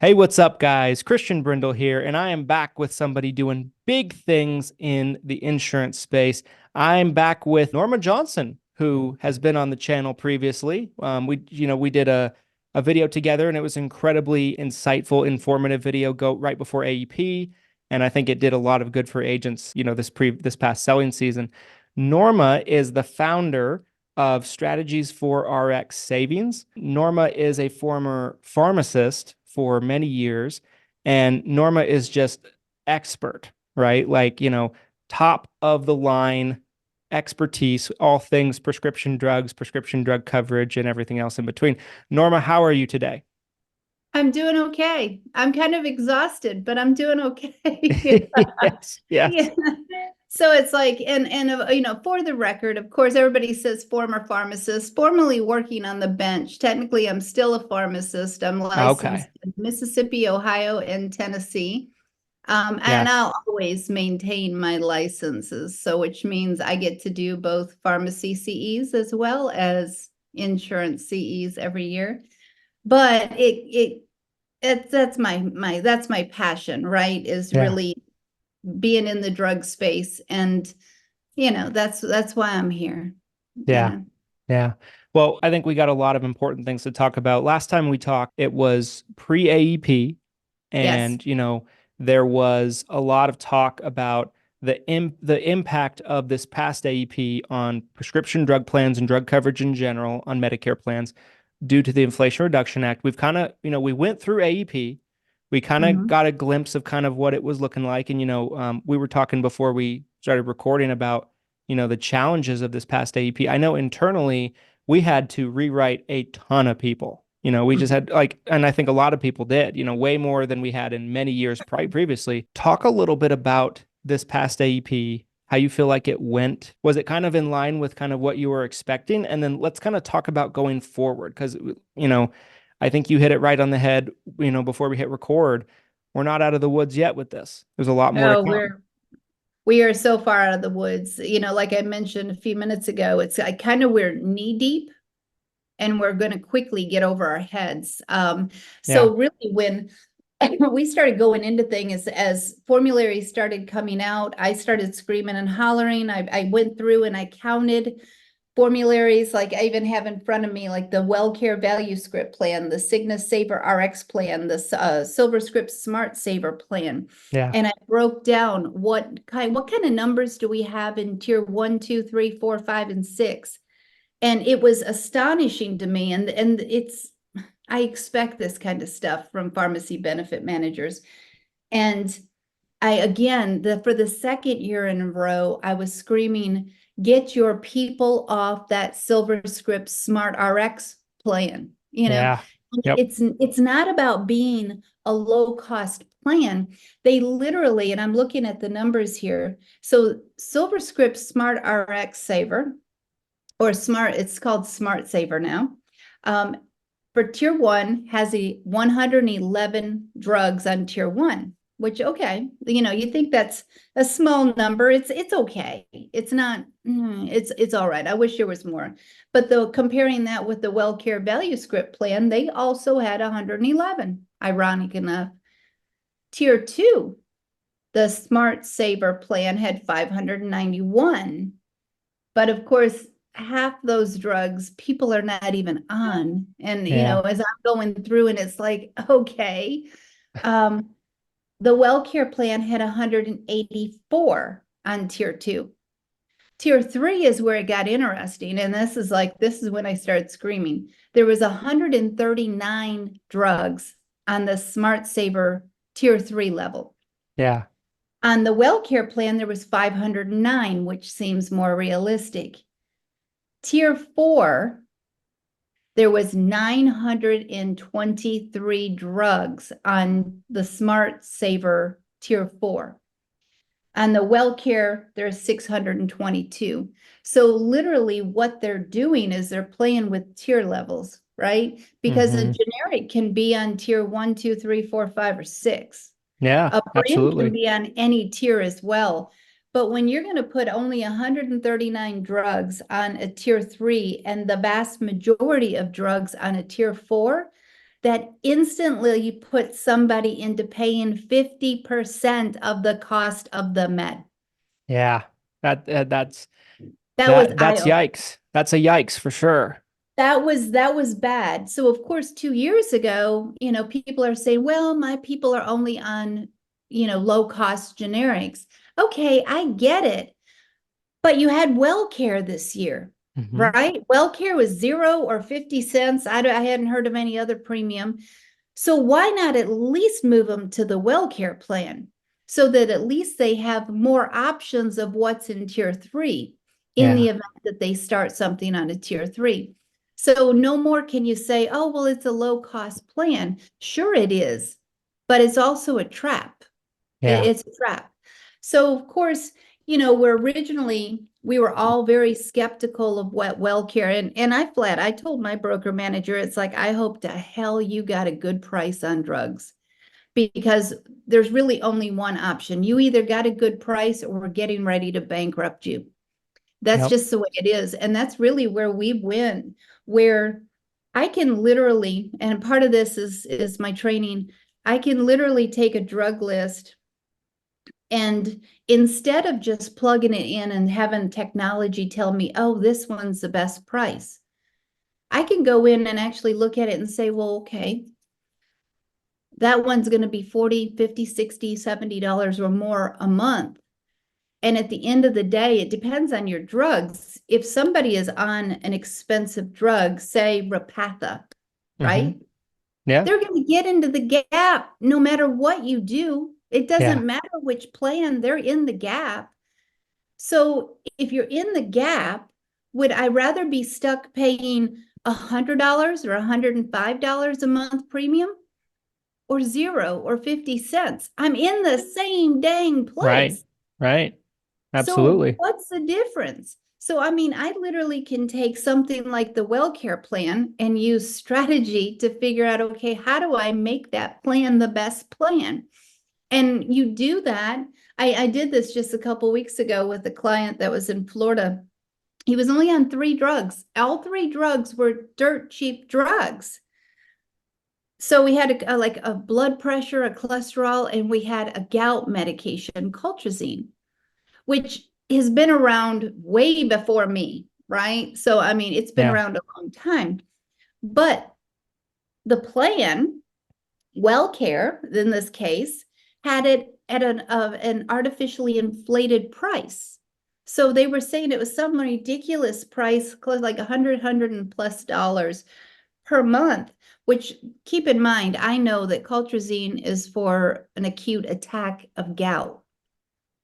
Hey, what's up, guys? Christian Brindle here, and I am back with somebody doing big things in the insurance space. I'm back with Norma Johnson, who has been on the channel previously. We did a video together, and it was incredibly insightful, informative video go right before AEP, and I think it did a lot of good for agents. This past selling season. Norma is the founder of Strategies for RX Savings. Norma is a former pharmacist for many years, and Norma is just expert, right? Top of the line expertise, all things prescription drugs, prescription drug coverage, and everything else in between. Norma, how are you today? I'm doing okay. I'm kind of exhausted, but I'm doing okay. Yes, yes. Yeah. So it's like, for the record, of course, everybody says former pharmacist, formerly working on the bench. Technically, I'm still a pharmacist. I'm licensed Okay. in Mississippi, Ohio, and Tennessee. And Yes. I'll always maintain my licenses. So which means I get to do both pharmacy CEs as well as insurance CEs every year. But that's my passion, right? Is Yeah. really being in the drug space, and that's why I'm here. Yeah. Yeah. Yeah. Well, I think we got a lot of important things to talk about. Last time we talked, it was pre-AEP. Yes. And there was a lot of talk about the impact of this past AEP on prescription drug plans and drug coverage in general on Medicare plans due to the Inflation Reduction Act. We've kind of, we went through AEP. We kind of Hmm. got a glimpse of kind of what it was looking like. And, we were talking before we started recording about, the challenges of this past AEP. I know internally we had to rewrite a ton of people. We just had and I think a lot of people did, way more than we had in many years previously. Talk a little bit about this past AEP, how you feel like it went. Was it kind of in line with kind of what you were expecting? And then let's kind of talk about going forward because, I think you hit it right on the head, before we hit record. We're not out of the woods yet with this. There's a lot more to Oh, come. we are so far out of the woods. Like I mentioned a few minutes ago, it's I kind of we're knee deep, and we're going to quickly get over our heads. Yeah. So really, when we started going into things, as formulary started coming out, I started screaming and hollering. I went through and I counted formularies. Like I even have in front of me, like the WellCare Value Script plan, the Cigna Saver RX plan, the Silver Script Smart Saver plan. Yeah. And I broke down what kind of numbers do we have in tier 1, 2, 3, 4, 5, and 6. And it was astonishing to me. And I expect this kind of stuff from pharmacy benefit managers. And for the second year in a row, I was screaming, get your people off that Silver Script Smart RX plan. Yeah. Yep. It's not about being a low cost plan. They literally, and I'm looking at the numbers here. So Silver Script Smart RX Saver, or Smart, it's called Smart Saver now. Um, for tier 1 has a 111 drugs on tier 1, which, okay, you think that's a small number. It's okay. It's not, it's all right. I wish there was more. But though comparing that with the WellCare Value Script plan, they also had 111, ironic enough. Tier 2, the Smart Saver plan had 591. But of course, half those drugs people are not even on. And, Yeah. as I'm going through, and it's like, okay, um, the WellCare plan had 184 on tier 2. Tier 3 is where it got interesting. And this is when I started screaming. There was 139 drugs on the Smart Saver tier 3 level. Yeah. On the WellCare plan, there was 509, which seems more realistic. Tier 4, there was 923 drugs on the Smart Saver Tier 4. On the WellCare, there's 622. So literally what they're doing is they're playing with tier levels, right? Because a Hmm. generic can be on tier 1, 2, 3, 4, 5, or 6. Yeah. A brand can Absolutely. be on any tier as well. But when you're going to put only 139 drugs on a tier 3 and the vast majority of drugs on a tier 4, that instantly put somebody into paying 50% of the cost of the med. Yeah. That's That was that's yikes. That's a yikes for sure. that was bad. So of course, 2 years ago, people are saying, well, my people are only on, low cost generics. Okay, I get it. But you had well care this year, right? Well care was 0 or 50 cents. I hadn't heard of any other premium. So why not at least move them to the well care plan so that at least they have more options of what's in tier 3 in the Yeah. event that they start something on a tier 3. So no more can you say, oh, well, it's a low cost plan. Sure, it is, but it's also a trap. Yeah. It's a trap. So of course, we were all very skeptical of what well care. And I told my broker manager, it's like, I hope to hell you got a good price on drugs, because there's really only one option. You either got a good price or we're getting ready to bankrupt you. That's Yep. just the way it is. And that's really where we win, where I can literally, and part of this is my training, I can literally take a drug list, and instead of just plugging it in and having technology tell me, oh, this one's the best price, I can go in and actually look at it and say, well, okay, that one's going to be 40, 50, 60, $70 or more a month. And at the end of the day, it depends on your drugs. If somebody is on an expensive drug, say Repatha, right? Yeah. They're going to get into the gap no matter what you do. It Yeah. doesn't matter which plan, they're in the gap. So if you're in the gap, would I rather be stuck paying $100 or $105 a month premium, or 0 or 50 cents? I'm in the same dang Right. place. Right. So Absolutely. what's the difference? So, I mean, I literally can take something like the well care plan and use strategy to figure out, okay, how do I make that plan the best plan? And you do that. I did this just a couple weeks ago with a client that was in Florida. He was only on 3 drugs. All 3 drugs were dirt cheap drugs. So we had like a blood pressure, a cholesterol, and we had a gout medication, colchicine, which has been around way before me, right? So, I mean, it's been Yeah. around a long time. But the plan, well care in this case, had it at an artificially inflated price. So they were saying it was some ridiculous price, close like $100 and plus dollars per month, which, keep in mind, I know that colchicine is for an acute attack of gout.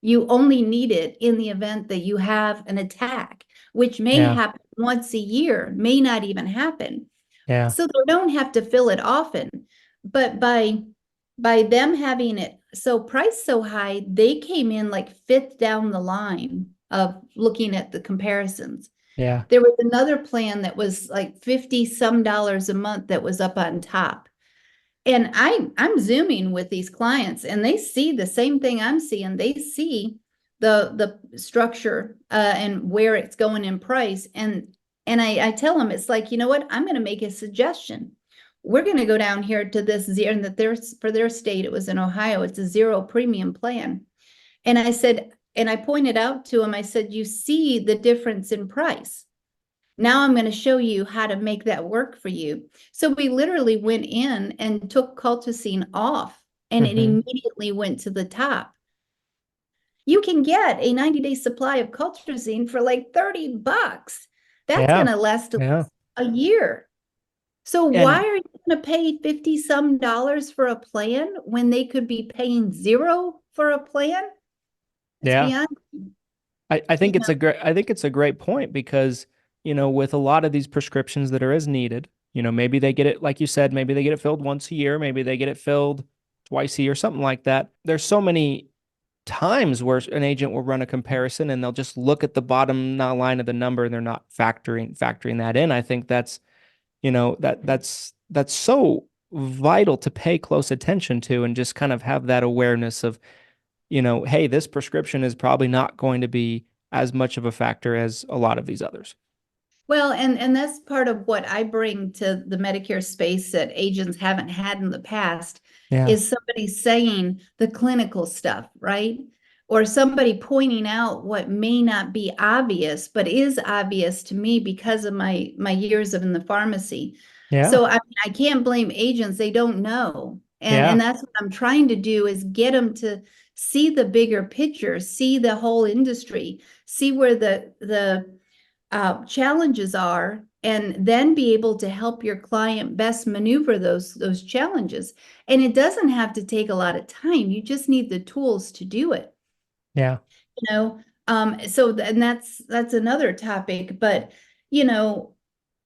You only need it in the event that you have an attack, which may Yeah. happen once a year, may not even happen. Yeah. So they don't have to fill it often. But by them having it so priced so high, they came in like fifth down the line of looking at the comparisons. Yeah. There was another plan that was like 50 some dollars a month that was up on top. And I'm Zooming with these clients, and they see the same thing I'm seeing. They see the structure and where it's going in price. And I tell them, it's like, you know what? I'm going to make a suggestion. We're going to go down here to this zero, and that there's, for their state, it was in Ohio, it's a 0 premium plan. And I said, and I pointed out to him, I said, you see the difference in price. Now I'm going to show you how to make that work for you. So we literally went in and took colchicine off, and it immediately went to the top. You can get a 90-day supply of colchicine for like $30. That's going Yeah. to last Yeah. a year. So why And are you going to pay 50 some dollars for a plan when they could be paying 0 for a plan? It's yeah, beyond, I think it's beyond. a great point because, with a lot of these prescriptions that are as needed, maybe they get it, like you said, maybe they get it filled once a year, maybe they get it filled twice a year, something like that. There's so many times where an agent will run a comparison and they'll just look at the bottom line of the number and they're not factoring that in. I think that's, that's so vital to pay close attention to and just kind of have that awareness of, hey, this prescription is probably not going to be as much of a factor as a lot of these others. Well, and that's part of what I bring to the Medicare space that agents haven't had in the past Yeah. is somebody saying the clinical stuff, right? Or somebody pointing out what may not be obvious, but is obvious to me because of my years of in the pharmacy. Yeah. So I mean, I can't blame agents, they don't know. Yeah. And that's what I'm trying to do is get them to see the bigger picture, see the whole industry, see where the challenges are, and then be able to help your client best maneuver those challenges. And it doesn't have to take a lot of time. You just need the tools to do it. Yeah. You know, so and that's another topic. But you know,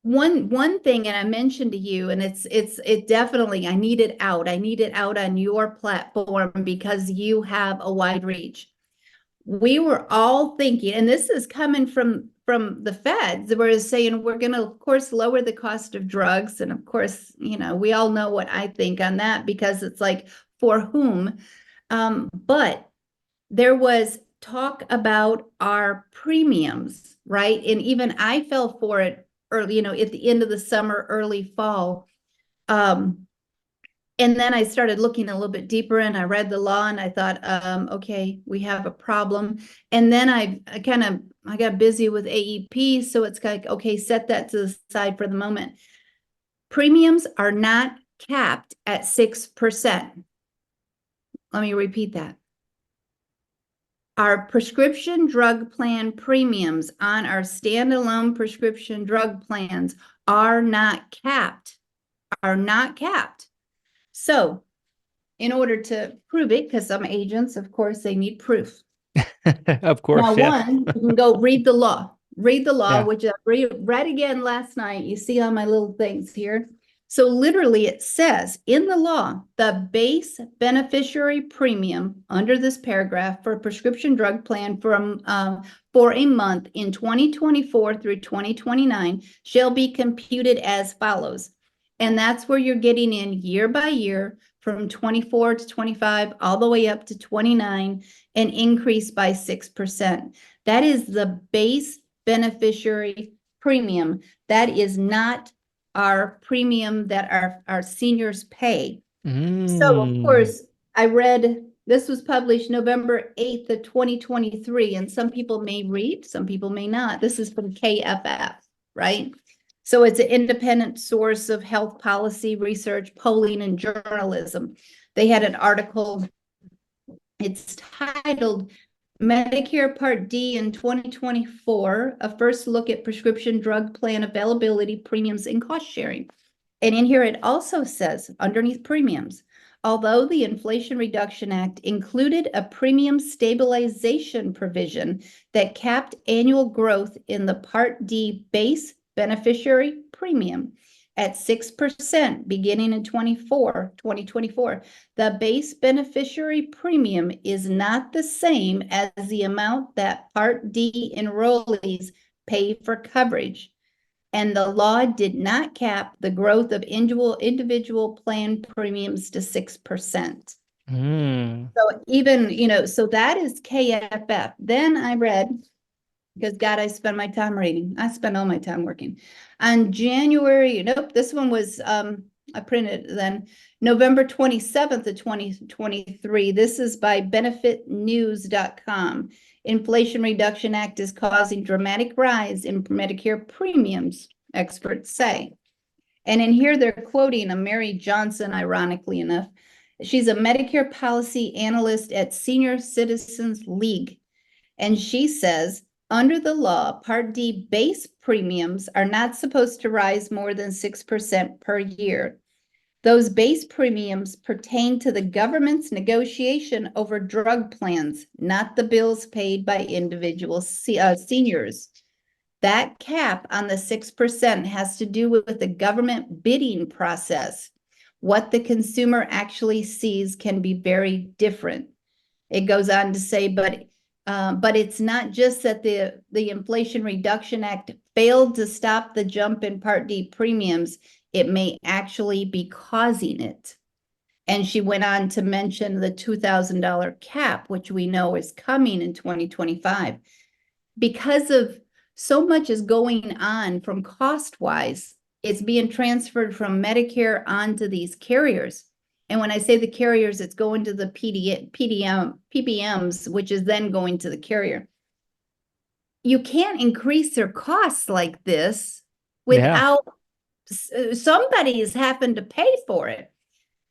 one thing, and I mentioned to you, and it definitely I need it out. I need it out on your platform because you have a wide reach. We were all thinking, and this is coming from the feds, where it's saying we're going to, of course, lower the cost of drugs. And of course, you know, we all know what I think on that because it's like, for whom? But there was talk about our premiums, right? And even I fell for it early, you know, at the end of the summer, early fall. And then I started looking a little bit deeper and I read the law and I thought, okay, we have a problem. And then I got busy with AEP. So it's like, okay, set that to the side for the moment. Premiums are not capped at 6%. Let me repeat that. Our prescription drug plan premiums on our standalone prescription drug plans are not capped, are not capped. So in order to prove it, because some agents, of course, they need proof. Of Now, course. Yeah. one, you can go read the law. Read the law, Yeah. which I read again last night. You see on my little things here. So literally it says in the law, the base beneficiary premium under this paragraph for a prescription drug plan for a month in 2024 through 2029 shall be computed as follows. And that's where you're getting in year by year from 24 to 25, all the way up to 29, an increase by 6%. That is the base beneficiary premium. That is not our premium that our seniors pay. So of course, I read, this was published November 8th of 2023, and some people may read, some people may not. This is from KFF, right? So it's an independent source of health policy research, polling, and journalism. They had an article, it's titled Medicare Part D in 2024, a first look at prescription drug plan availability, premiums, and cost sharing. And in here, it also says underneath premiums, although the Inflation Reduction Act included a premium stabilization provision that capped annual growth in the Part D base beneficiary premium at 6% beginning in 2024, the base beneficiary premium is not the same as the amount that Part D enrollees pay for coverage. And the law did not cap the growth of individual plan premiums to 6%. So even, you know, so that is KFF. Then I read, because God, I spend my time reading. I spend all my time working. On January, nope, this one was, I printed then, November 27th of 2023. This is by benefitnews.com. Inflation Reduction Act is causing dramatic rise in Medicare premiums, experts say. And in here, they're quoting a Mary Johnson, ironically enough. She's a Medicare policy analyst at Senior Citizens League. And she says, under the law, Part D base premiums are not supposed to rise more than 6% per year. Those base premiums pertain to the government's negotiation over drug plans, not the bills paid by individual seniors. That cap on the 6% has to do with the government bidding process. What the consumer actually sees can be very different. It goes on to say, but it's not just that the Inflation Reduction Act failed to stop the jump in Part D premiums. It may actually be causing it. And she went on to mention the $2,000 cap, which we know is coming in 2025. Because of so much is going on from cost wise. It's being transferred from Medicare onto these carriers. And when I say the carriers, it's going to the PBMs, which is then going to the carrier. You can't increase their costs like this without somebody is having to pay for it.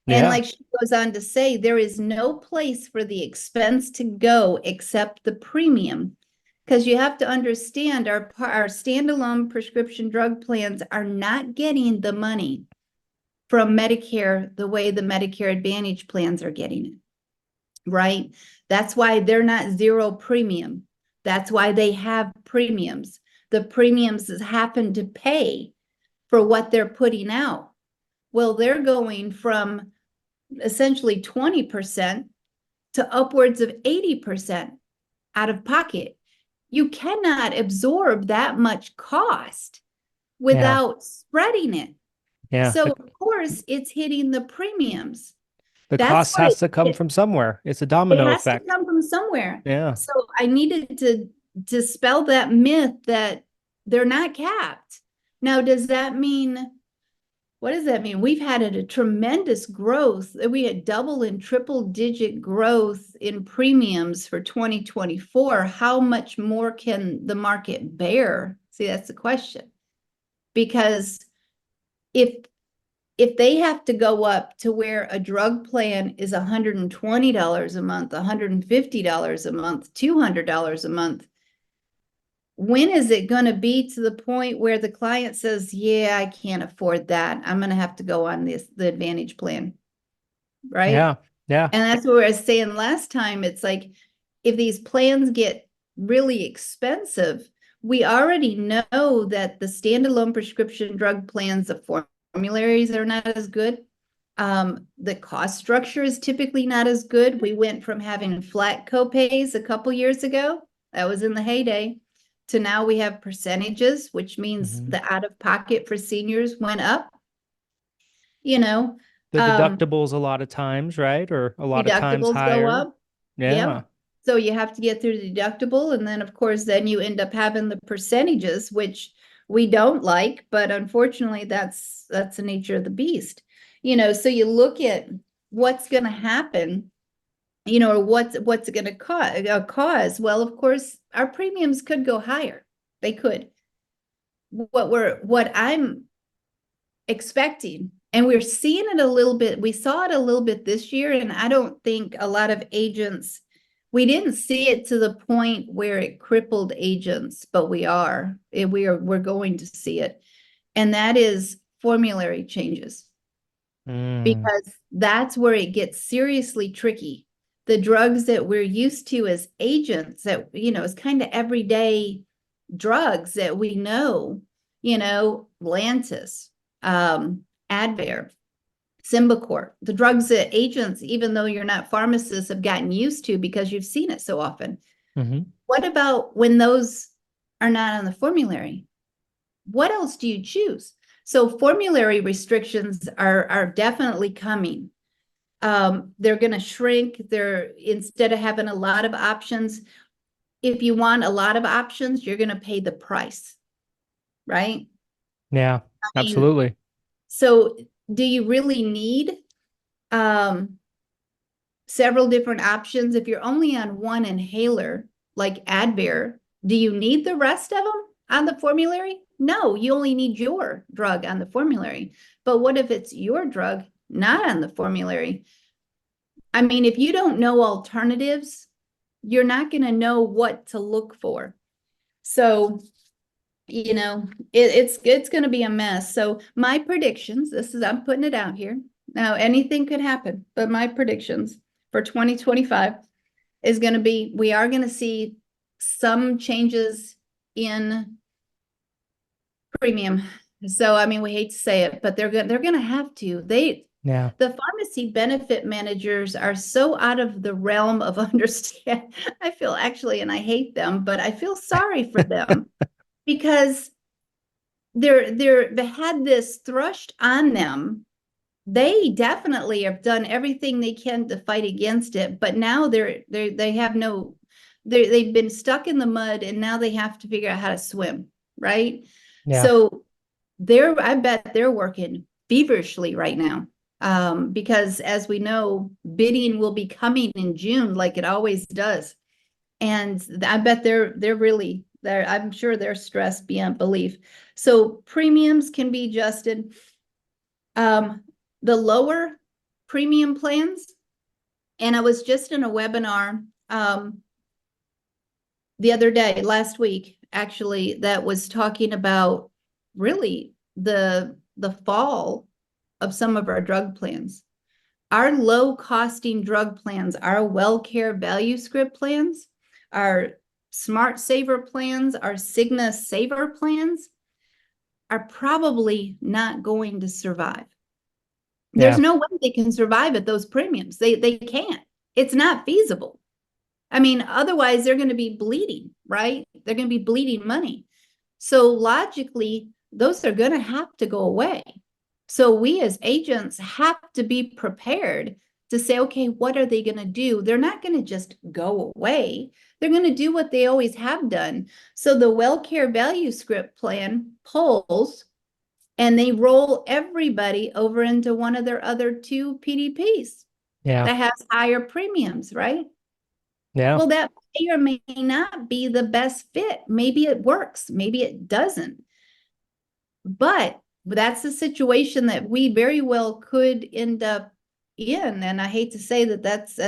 And like she goes on to say, there is no place for the expense to go except the premium. Because you have to understand our standalone prescription drug plans are not getting the money from Medicare the way the Medicare Advantage plans are getting it, right? That's why they're not zero premium. That's why they have premiums. The premiums happen to pay for what they're putting out. Well, they're going from essentially 20% to upwards of 80% out of pocket. You cannot absorb that much cost without spreading it. So of course it's hitting the premiums. The cost has to come from somewhere. It's a domino effect. It has to come from somewhere. Yeah. So I needed to dispel that myth that they're not capped. Now, does that mean, what does that mean? We've had a tremendous growth. We had double and triple digit growth in premiums for 2024. How much more can the market bear? See, that's the question. Because if they have to go up to where a drug plan is $120 a month, $150 a month, $200 a month, when is it going to be to the point where the client says, yeah, I can't afford that. I'm going to have to go on the Advantage plan. Right? Yeah. Yeah. And that's what I was saying last time. It's like, if these plans get really expensive, we already know that the standalone prescription drug plans, the formularies are not as good. The cost structure is typically not as good. We went from having flat copays a couple years ago, that was in the heyday, to now we have percentages, which means the out-of-pocket for seniors went up. You know, the deductibles a lot of times, right? Or a lot of times higher. Go up. Yeah. So you have to get through the deductible, and then of course, then you end up having the percentages, which we don't like, but unfortunately, that's the nature of the beast. You know, so you look at what's going to happen, you know, or what's it going to cause. Well, of course, our premiums could go higher. They could. What I'm expecting, and we're seeing it a little bit. We saw it a little bit this year, and I don't think a lot of agents. We didn't see it to the point where it crippled agents, but we're going to see it. And that is formulary changes. Because that's where it gets seriously tricky. The drugs that we're used to as agents that, you know, is kind of everyday drugs that we know, you know, Lantus, Advair, Symbicort, the drugs that agents, even though you're not pharmacists, have gotten used to because you've seen it so often. What about when those are not on the formulary? What else do you choose? So formulary restrictions are definitely coming. They're going to shrink. Instead of having a lot of options, if you want a lot of options, you're going to pay the price, right? Yeah, absolutely. So do you really need several different options? If you're only on one inhaler, like Advair, do you need the rest of them on the formulary? No, you only need your drug on the formulary. But what if it's your drug not on the formulary? I mean, if you don't know alternatives, you're not going to know what to look for. So, you know, it's going to be a mess. So my predictions, I'm putting it out here. Now, anything could happen, but my predictions for 2025 is going to be, we are going to see some changes in premium. So, I mean, we hate to say it, but they're going to have to. The pharmacy benefit managers are so out of the realm of understand. I feel actually, and I hate them, but I feel sorry for them because they had this thrust on them. They definitely have done everything they can to fight against it, but now they have no they've been stuck in the mud and now they have to figure out how to swim, right? Yeah. So I bet they're working feverishly right now. Because as we know, bidding will be coming in June like it always does. And I bet I'm sure they're stressed beyond belief. So premiums can be adjusted. The lower premium plans, and I was just in a webinar the other day, last week, actually, that was talking about really the fall of some of our drug plans. Our low costing drug plans, our WellCare value script plans, our Smart Saver plans, our Cigna Saver plans are probably not going to survive. There's no way they can survive at those premiums. They can't. It's not feasible. I mean, otherwise they're going to be bleeding, right? They're going to be bleeding money. So logically, those are going to have to go away. So we as agents have to be prepared to say, okay, what are they going to do? They're not going to just go away. They're going to do what they always have done. So the WellCare value script plan pulls and they roll everybody over into one of their other two PDPs that has higher premiums, right? Yeah. Well, that may or may not be the best fit. Maybe it works, maybe it doesn't. But that's the situation that we very well could end up in. And I hate to say that's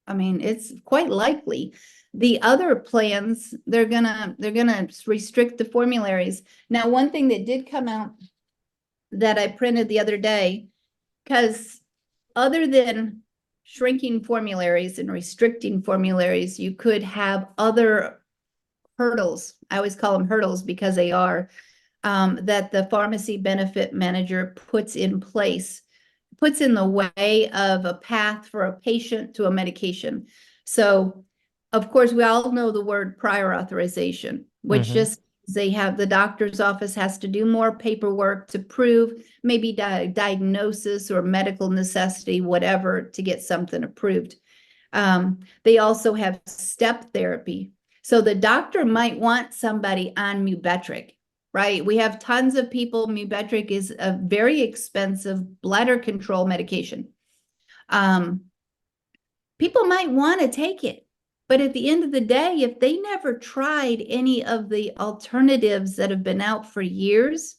I mean, it's quite likely. The other plans, they're gonna restrict the formularies. Now, one thing that did come out that I printed the other day, because other than shrinking formularies and restricting formularies, you could have other hurdles. I always call them hurdles because they are, that the pharmacy benefit manager puts in place, puts in the way of a path for a patient to a medication. So, of course, we all know the word prior authorization, which just the doctor's office has to do more paperwork to prove maybe diagnosis or medical necessity, whatever, to get something approved. They also have step therapy. So the doctor might want somebody on Mubettric, right? We have tons of people. Mubettric is a very expensive bladder control medication. People might want to take it, but at the end of the day, if they never tried any of the alternatives that have been out for years,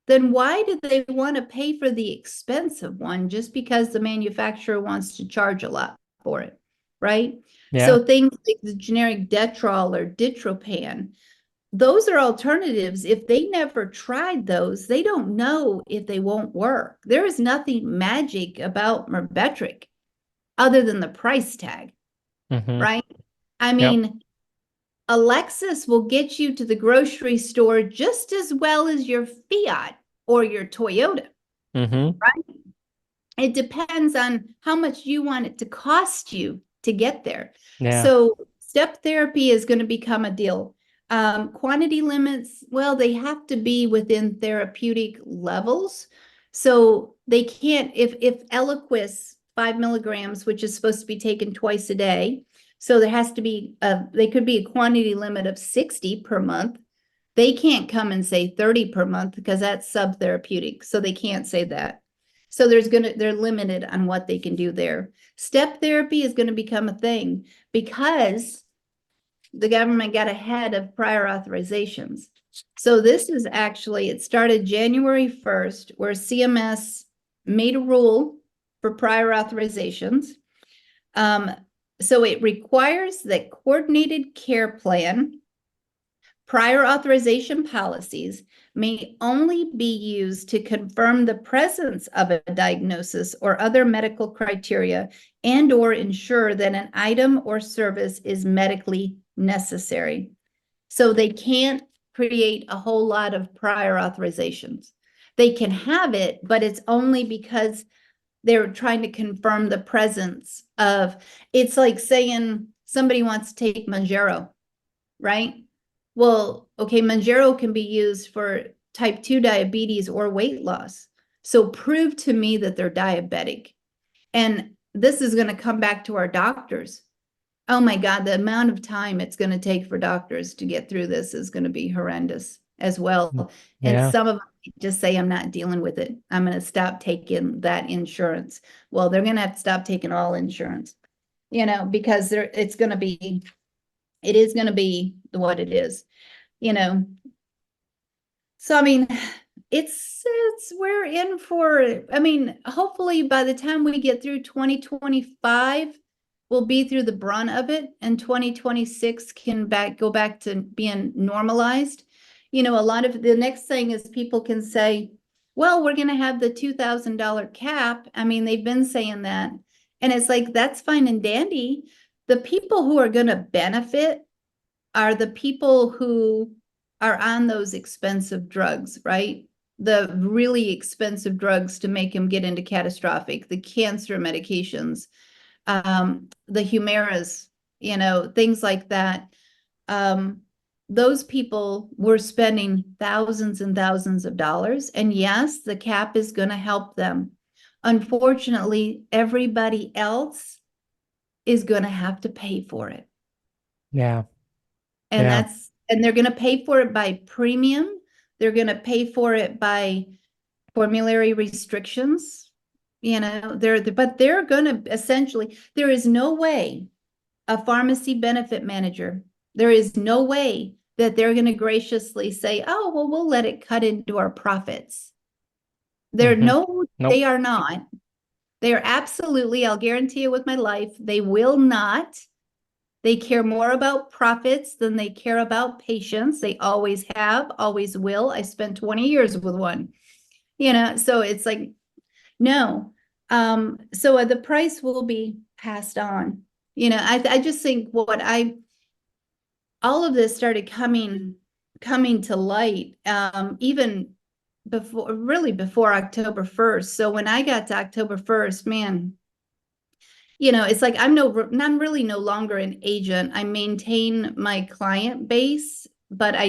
then why do they want to pay for the expensive one just because the manufacturer wants to charge a lot for it, right? Yeah. So things like the generic Detrol or Ditropan, those are alternatives. If they never tried those, they don't know if they won't work. There is nothing magic about Myrbetriq other than the price tag, right? I mean, Alexis will get you to the grocery store just as well as your Fiat or your Toyota, right? It depends on how much you want it to cost you to get there. So step therapy is going to become a deal. Quantity limits, well, they have to be within therapeutic levels. So they can't, if Eliquis 5 milligrams, which is supposed to be taken twice a day, so there has to be, they could be a quantity limit of 60 per month. They can't come and say 30 per month because that's subtherapeutic. So they can't say that. So they're limited on what they can do there. Step therapy is going to become a thing because the government got ahead of prior authorizations. So this is actually, it started January 1st, where CMS made a rule for prior authorizations. So it requires that coordinated care plan prior authorization policies may only be used to confirm the presence of a diagnosis or other medical criteria and or ensure that an item or service is medically necessary. So they can't create a whole lot of prior authorizations. They can have it, but it's only because they're trying to confirm the presence of, it's like saying somebody wants to take Mounjaro, right? Well, okay, Mounjaro can be used for type 2 diabetes or weight loss. So prove to me that they're diabetic. And this is going to come back to our doctors. Oh my God, the amount of time it's going to take for doctors to get through this is going to be horrendous as well. And Yeah. some of them just say, I'm not dealing with it. I'm going to stop taking that insurance. Well, they're going to have to stop taking all insurance, because it is going to be what it is, you know. So, I mean, we're in for, I mean, hopefully by the time we get through 2025, we'll be through the brunt of it, and 2026 can go back to being normalized. A lot of the next thing is people can say, well, we're going to have the $2,000 cap. I mean, they've been saying that. And it's like, that's fine and dandy. The people who are going to benefit are the people who are on those expensive drugs, right? The really expensive drugs to make them get into catastrophic, the cancer medications, the Humiras, things like that. Those people were spending thousands and thousands of dollars. And yes, the cap is going to help them. Unfortunately, everybody else is going to have to pay for it. Yeah. And Yeah. they're going to pay for it by premium. They're going to pay for it by formulary restrictions. But they're going to essentially, there is no way a pharmacy benefit manager, there is no way that they're going to graciously say, oh, well, we'll let it cut into our profits. Nope. They are not. They are absolutely, I'll guarantee you with my life, they will not. They care more about profits than they care about patients. They always have, always will. I spent 20 years with one, so it's like, no. So the price will be passed on. I just think all of this started coming to light, even before October 1st. So when I got to October 1st, man, it's like I'm really no longer an agent. I maintain my client base, but I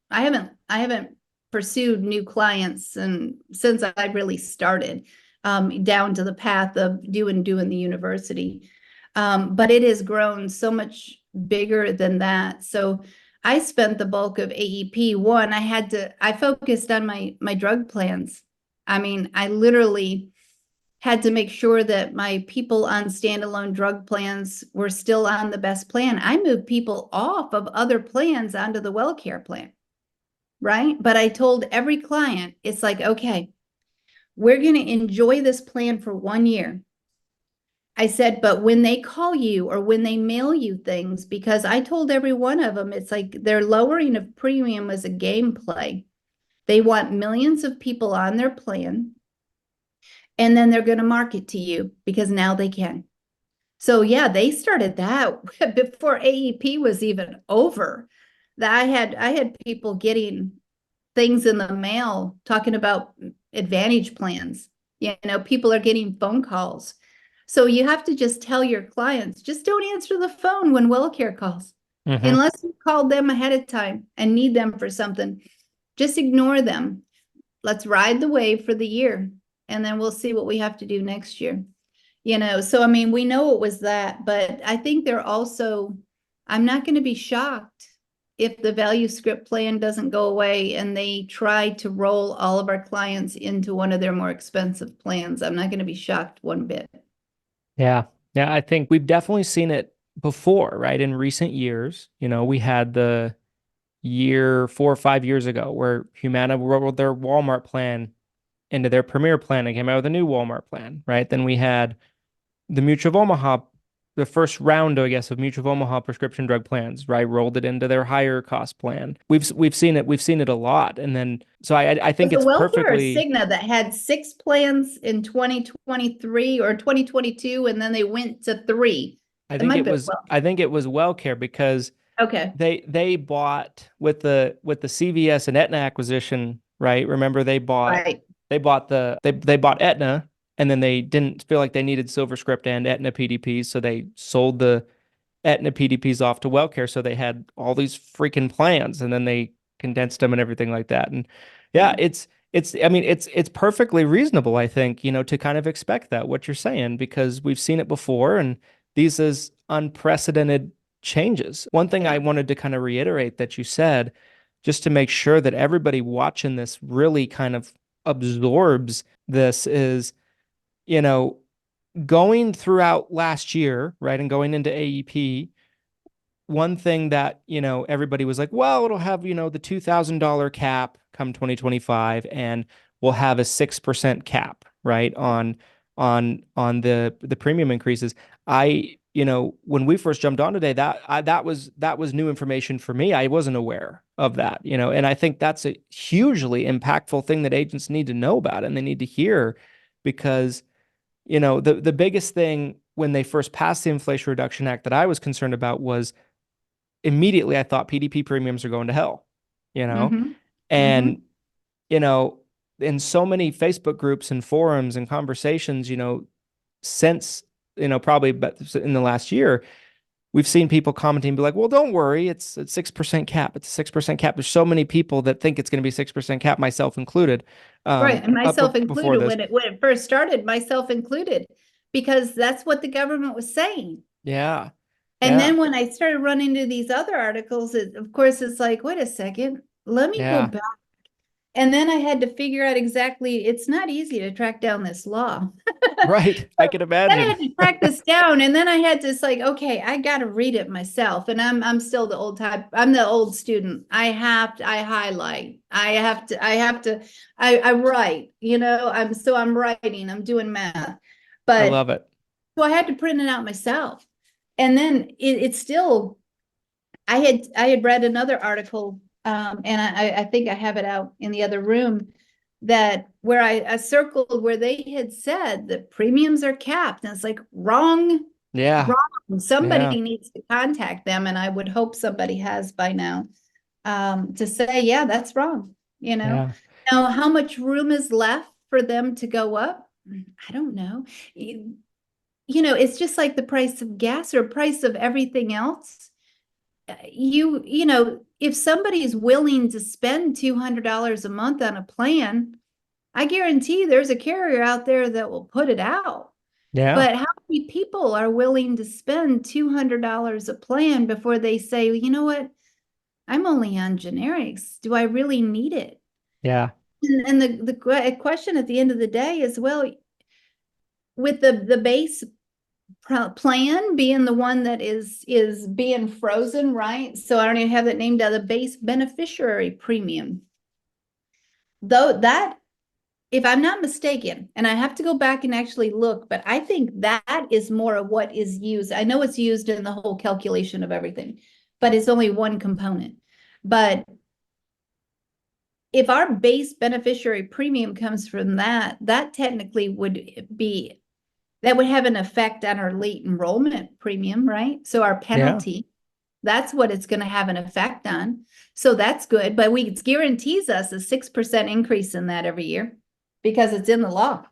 haven't pursued new clients and since I really started down to the path of doing the university. But it has grown so much bigger than that. So I spent the bulk of AEP. I focused on my drug plans. I mean, I literally had to make sure that my people on standalone drug plans were still on the best plan. I moved people off of other plans onto the WellCare plan, right? But I told every client, it's like, okay, we're going to enjoy this plan for 1 year. I said, but when they call you or when they mail you things, because I told every one of them, it's like their lowering of premium is a game play. They want millions of people on their plan. And then they're going to market to you because now they can. So yeah, they started that before AEP was even over. That I had people getting things in the mail talking about Advantage plans. People are getting phone calls. So you have to just tell your clients, just don't answer the phone when WellCare calls. Unless you called them ahead of time and need them for something, just ignore them. Let's ride the wave for the year. And then we'll see what we have to do next year. So I mean, we know it was that, but I think I'm not going to be shocked if the value script plan doesn't go away and they try to roll all of our clients into one of their more expensive plans. I'm not going to be shocked one bit. Yeah. Yeah. I think we've definitely seen it before, right? In recent years, we had the year 4 or 5 years ago where Humana rolled their Walmart plan into their Premier plan and came out with a new Walmart plan, right? Then we had the Mutual of Omaha, the first round, I guess, of Mutual of Omaha prescription drug plans, right? Rolled it into their higher cost plan. We've seen it a lot, and then so I think it's WellCare or perfectly. Cigna that had 6 plans in 2023 or 2022, and then they went to 3. I think it was WellCare because Okay. they bought with the CVS and Aetna acquisition, right? Remember they bought Right. they bought they bought Aetna, and then they didn't feel like they needed SilverScript and Aetna PDPs, so they sold the Aetna PDPs off to WellCare, so they had all these freaking plans, and then they condensed them and everything like that. And yeah, I mean it's perfectly reasonable, I think, to kind of expect that what you're saying because we've seen it before, and these is unprecedented changes. One thing I wanted to kind of reiterate that you said, just to make sure that everybody watching this really kind of absorbs this, is, you know, going throughout last year, right, and going into AEP, one thing that, everybody was like, well, it'll have, the $2,000 cap come 2025, and we'll have a 6% cap, right, on the premium increases. When we first jumped on today, that was new information for me. I wasn't aware of that, and I think that's a hugely impactful thing that agents need to know about and they need to hear, because, the biggest thing when they first passed the Inflation Reduction Act that I was concerned about was, immediately I thought PDP premiums are going to hell, Mm-hmm. Mm-hmm. and, you know, in so many Facebook groups and forums and conversations, since, probably in the last year, we've seen people commenting and be like, well, don't worry, it's a 6% cap. It's a 6% cap. There's so many people that think it's going to be 6% cap, myself included. Right. And myself Before included this. when it first started, myself included, because that's what the government was saying. Yeah. And Yeah. then when I started running into these other articles, of course, it's like, wait a second, let me go Yeah. back. And then I had to figure out exactly, it's not easy to track down this law. Right. I can Then I imagine. had to track this down, and then I had to, like, okay, I got to read it myself. And I'm still the old type. I'm the old student. I highlight. I write, I'm writing, I'm doing math. I But love it. so I had to print it out myself. And then it's still, I had read another article, and I think I have it out in the other room, that where I circled where they had said that premiums are capped, and it's like, wrong. Yeah. Somebody Yeah. needs to contact them, and I would hope somebody has by now, to say, yeah, that's wrong. Yeah. Now, how much room is left for them to go up? I don't know. It's just like the price of gas or price of everything else. If somebody's willing to spend $200 a month on a plan, I guarantee there's a carrier out there that will put it out. Yeah. But how many people are willing to spend $200 a plan before they say, you know what, I'm only on generics. Do I really need it? Yeah. And the question at the end of the day is, well, with the base plan being the one that is being frozen, right? So I don't even have that named out, the base beneficiary premium. Though that, if I'm not mistaken, and I have to go back and actually look, but I think that is more of what is used. I know it's used in the whole calculation of everything, but it's only one component. But if our base beneficiary premium comes from that technically that would have an effect on our late enrollment premium, right? So our penalty, that's what it's going to have an effect on. So that's good, but it guarantees us a 6% increase in that every year, because it's in the law.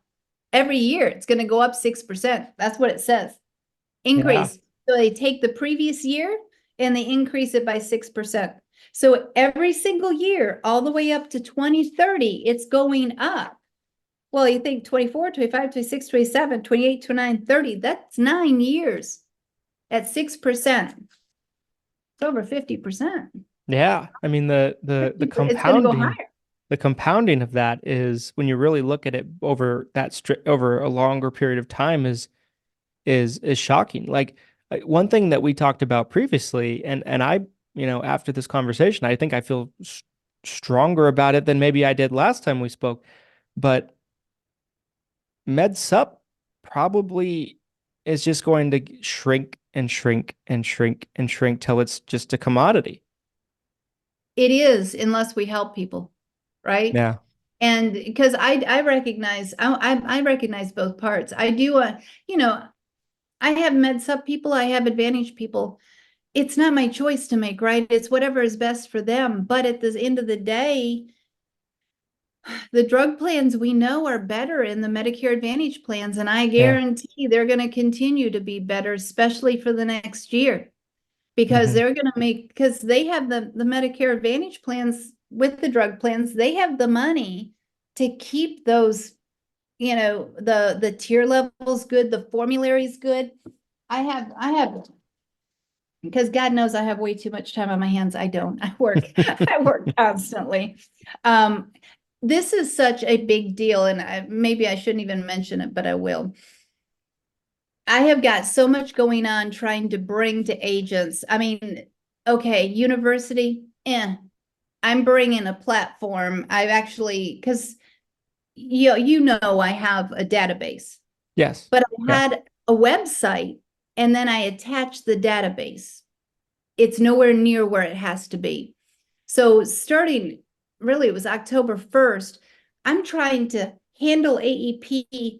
Every year it's going to go up 6%. That's what it says. Increase. So they take the previous year and they increase it by 6%. So every single year, all the way up to 2030, it's going up. Well, you think 24, 25, 26, 27, 28, 29, 30, that's 9 years at 6%. It's over 50%. Yeah. I mean, the It's going to go higher. the compounding of that is, when you really look at it over over a longer period of time, is shocking. Like, one thing that we talked about previously, and I, after this conversation, I think I feel stronger about it than maybe I did last time we spoke, but Med Sup probably is just going to shrink and shrink and shrink and shrink till it's just a commodity. It is, unless we help people, right? Yeah. And because I recognize both parts. I do, I have Med Sup people, I have Advantage people. It's not my choice to make, right? It's whatever is best for them. But at the end of the day, the drug plans we know are better in the Medicare Advantage plans, and I Yeah. guarantee they're going to continue to be better, especially for the next year, because Mhm. they're going to because they have the Medicare Advantage plans with the drug plans, they have the money to keep those, the tier levels good, the formularies good. I have because God knows I have way too much time on my hands. I don't. I work. I work constantly. This is such a big deal, and maybe I shouldn't even mention it, but I will. I have got so much going on trying to bring to agents. I mean, okay, university, I'm bringing a platform. I've actually, because you know, I have a database. Yes. But I had a website and then I attached the database. It's nowhere near where it has to be. So starting, really, it was October 1st, I'm trying to handle AEP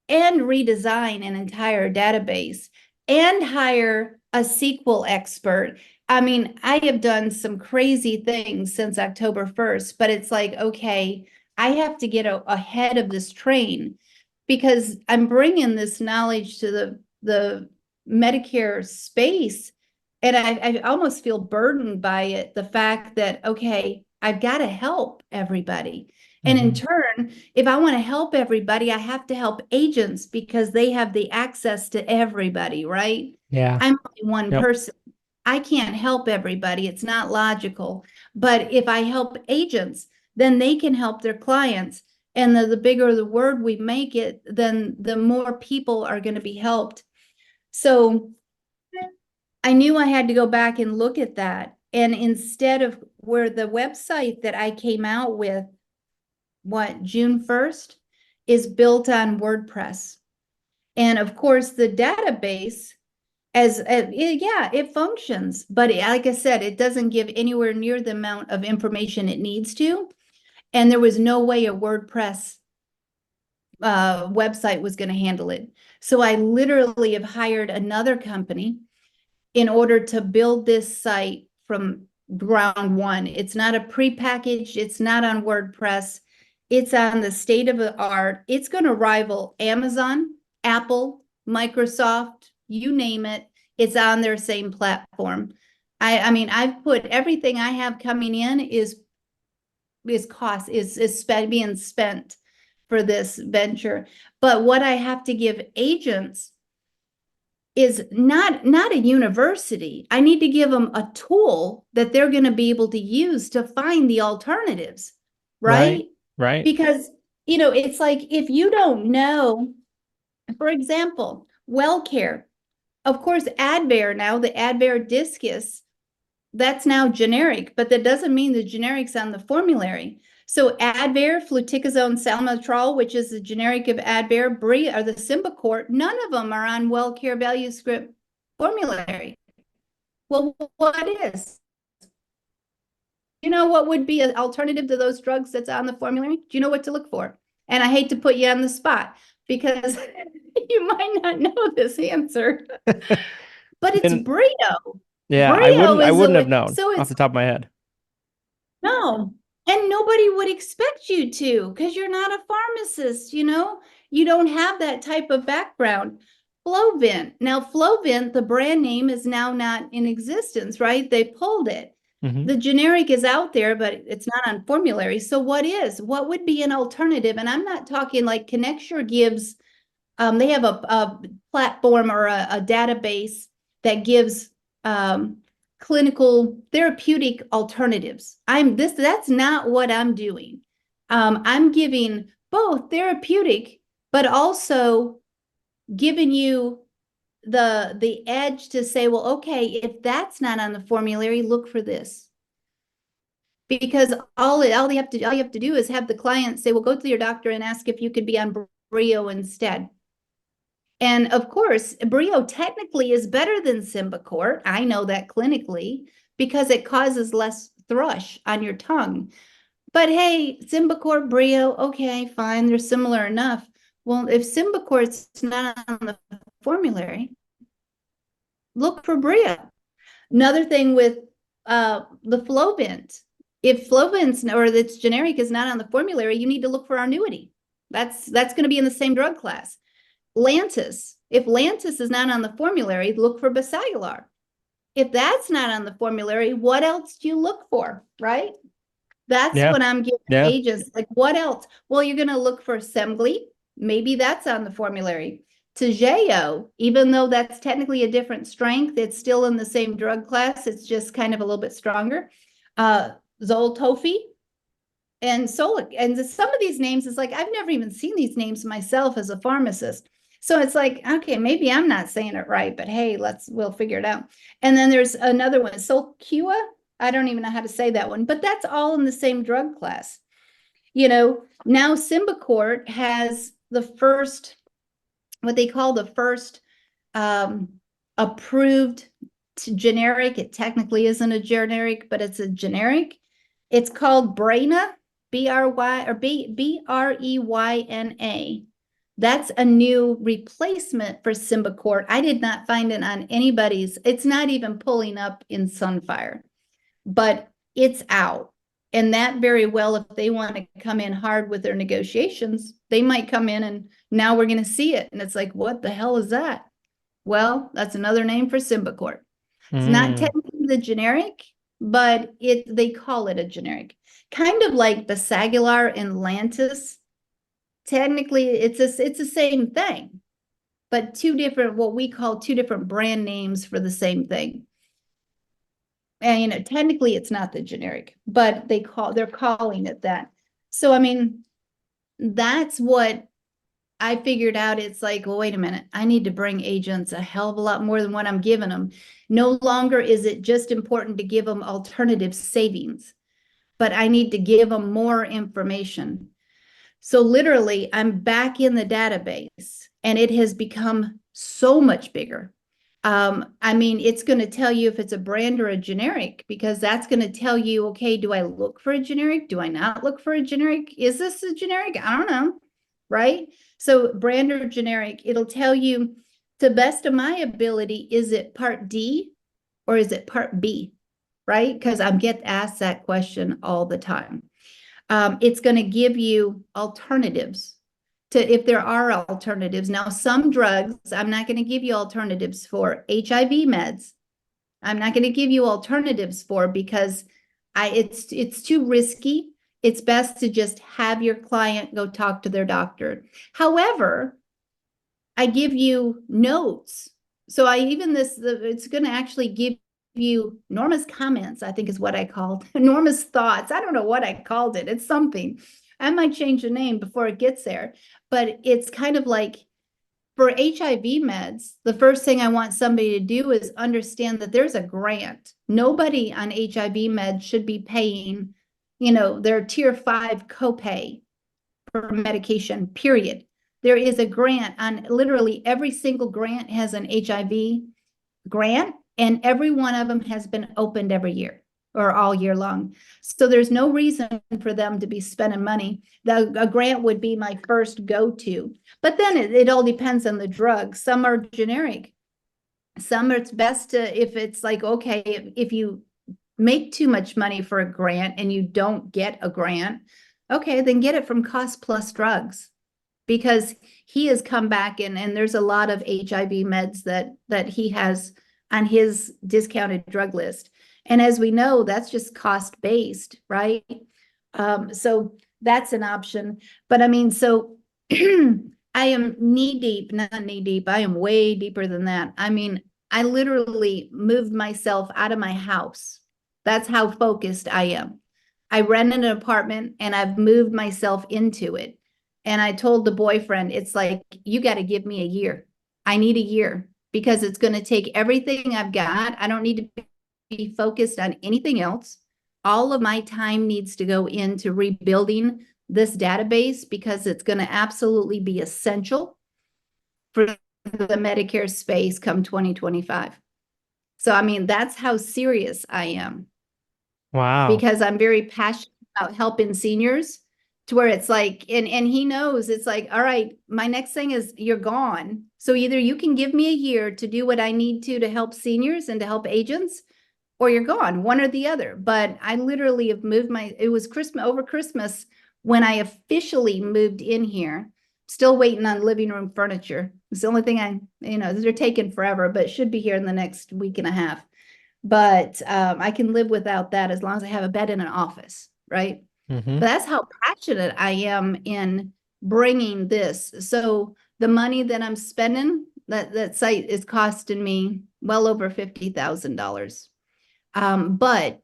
and redesign an entire database and hire a SQL expert. I mean, I have done some crazy things since October 1st, but it's like, okay, I have to get ahead of this train because I'm bringing this knowledge to the Medicare space. And I almost feel burdened by it, the fact that, okay, I've got to help everybody. And in turn, if I want to help everybody, I have to help agents because they have the access to everybody, right? Yeah. I'm only one person. I can't help everybody. It's not logical. But if I help agents, then they can help their clients. And the bigger the word we make it, then the more people are going to be helped. So I knew I had to go back and look at that. And instead of where the website that I came out with, June 1st, is built on WordPress. And of course, the database, yeah, it functions. But like I said, it doesn't give anywhere near the amount of information it needs to. And there was no way a WordPress website was going to handle it. So I literally have hired another company in order to build this site from ground one. It's not a prepackaged, it's not on WordPress. It's on the state of the art. It's going to rival Amazon, Apple, Microsoft, you name it. It's on their same platform. I mean, I've put everything I have coming in is being spent for this venture. But what I have to give agents is not a university. I need to give them a tool that they're going to be able to use to find the alternatives, right? Right. Because, it's like if you don't know, for example, WellCare, of course, Advair now, the Advair Discus, that's now generic, but that doesn't mean the generic's on the formulary. So Advair, fluticasone, salmeterol, which is the generic of Advair, Bree, or the Symbicort, none of them are on WellCare value script formulary. Well, what is? You know what would be an alternative to those drugs that's on the formulary? Do you know what to look for? And I hate to put you on the spot because you might not know this answer, but it's Brio. Yeah, Brio I is wouldn't have known so off the top of my head. No, and nobody would expect you to because you're not a pharmacist, you don't have that type of background. Flovent. Now, Flovent, the brand name is now not in existence, right? They pulled it. The generic is out there, but it's not on formulary. So what would be an alternative? And I'm not talking like Connexure gives, they have a platform or a database that gives clinical therapeutic alternatives. That's not what I'm doing. I'm giving both therapeutic, but also giving you the edge to say, well, okay, if that's not on the formulary, look for this. Because all you have to do is have the client say, well, go to your doctor and ask if you could be on Brio instead. And of course, Brio technically is better than Symbicort. I know that clinically because it causes less thrush on your tongue. But hey, Symbicort, Brio, okay, fine, they're similar enough. Well, if Symbicort's not on the formulary, look for Brio. Another thing with the Flovent, if Flovent's or its generic is not on the formulary, you need to look for Arnuity. That's going to be in the same drug class. Lantus, if Lantus is not on the formulary, look for Basagular. If that's not on the formulary, what else do you look for, right? That's what I'm giving agents. Like, what else? Well, you're going to look for Semglee. Maybe that's on the formulary. Toujeo, even though that's technically a different strength, it's still in the same drug class. It's just kind of a little bit stronger. Zoltofi and Solic. And some of these names is like, I've never even seen these names myself as a pharmacist. So it's like, okay, maybe I'm not saying it right, but hey, we'll figure it out. And then there's another one, Solcua. I don't even know how to say that one, but that's all in the same drug class. Now Symbicort has the first, what they call the first approved generic. It technically isn't a generic, but it's a generic. It's called Breyna, Breyna. That's a new replacement for Symbicort. I did not find it on anybody's. It's not even pulling up in Sunfire, but it's out. And that very well, if they want to come in hard with their negotiations, they might come in and now we're going to see it. And it's like, what the hell is that? Well, that's another name for Symbicort. It's not technically the generic, but they call it a generic. Kind of like Basagular and Lantus. Technically, it's the same thing, but what we call two different brand names for the same thing. And technically it's not the generic, but they're calling it that. So I mean, that's what I figured out. It's like, well, wait a minute, I need to bring agents a hell of a lot more than what I'm giving them. No longer is it just important to give them alternative savings, but I need to give them more information. So literally, I'm back in the database and it has become so much bigger. I mean, it's going to tell you if it's a brand or a generic, because that's going to tell you, okay, do I look for a generic? Do I not look for a generic? Is this a generic? I don't know, right? So brand or generic, it'll tell you, to the best of my ability, is it part D or is it part B, right? Because I get asked that question all the time. It's going to give you alternatives to, if there are alternatives. Now, some drugs, I'm not going to give you alternatives for. HIV meds, I'm not going to give you alternatives for, because it's too risky. It's best to just have your client go talk to their doctor. However, I give you notes. So it's going to actually give you Norma's comments, I think is what I called Norma's thoughts. I don't know what I called it. It's something. I might change the name before it gets there, but it's kind of like, for HIV meds, the first thing I want somebody to do is understand that there's a grant. Nobody on HIV meds should be paying, their tier 5 copay for medication, period. There is a grant on literally every single grant has an HIV grant, and every one of them has been opened every year or all year long. So there's no reason for them to be spending money. A grant would be my first go-to, but then it all depends on the drug. Some are generic. Some it's best to, if it's like, okay, if you make too much money for a grant and you don't get a grant, okay, then get it from Cost Plus Drugs, because he has come back and there's a lot of HIV meds that he has on his discounted drug list. And as we know, that's just cost-based, right? So that's an option. But I mean, so I am knee-deep, not knee-deep, I am way deeper than that. I mean, I literally moved myself out of my house. That's how focused I am. I rent an apartment and I've moved myself into it. And I told the boyfriend, it's like, you got to give me a year. I need a year, because it's going to take everything I've got. I don't need to be focused on anything else. All of my time needs to go into rebuilding this database, because it's going to absolutely be essential for the Medicare space come 2025. So, I mean, that's how serious I am. Wow. Because I'm very passionate about helping seniors, to where it's like, and he knows, it's like, all right, my next thing is you're gone. So either you can give me a year to do what I need to help seniors and to help agents, or you're gone, one or the other. But I literally have moved it was over Christmas when I officially moved in here, still waiting on living room furniture. It's the only thing they're taking forever, but it should be here in the next week and a half. But I can live without that as long as I have a bed in an office, right? Mm-hmm. But that's how passionate I am in bringing this. So the money that I'm spending, that site is costing me well over $50,000. But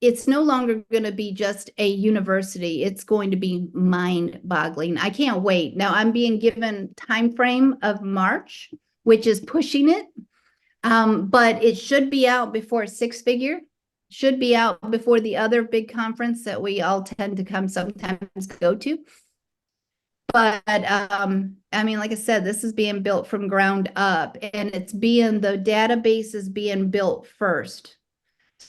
it's no longer going to be just a university. It's going to be mind-boggling. I can't wait. Now I'm being given time frame of March, which is pushing it. But it should be out before Six Figure, should be out before the other big conference that we all tend to come sometimes go to. But I mean, like I said, this is being built from ground up, and the database is being built first.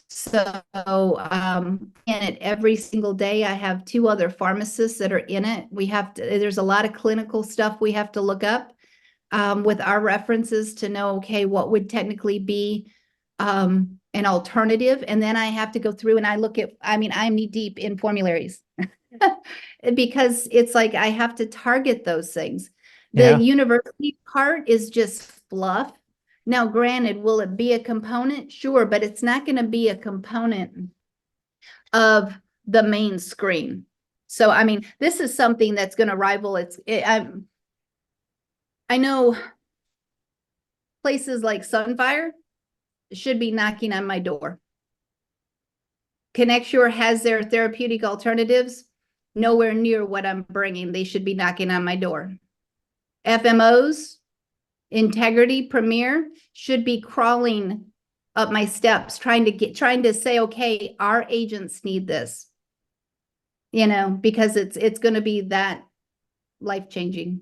So in it every single day, I have 2 other pharmacists that are in it. There's a lot of clinical stuff we have to look up with our references to know, okay, what would technically be an alternative. And then I have to go through and I'm knee deep in formularies because it's like I have to target those things. The university part is just fluff. Now, granted, will it be a component? Sure, but it's not going to be a component of the main screen. So, I mean, this is something that's going to rival I know places like Sunfire should be knocking on my door. ConnectSure has their therapeutic alternatives, nowhere near what I'm bringing. They should be knocking on my door. FMOs, Integrity, Premier should be crawling up my steps, trying to say, okay, our agents need this, because it's going to be that life-changing.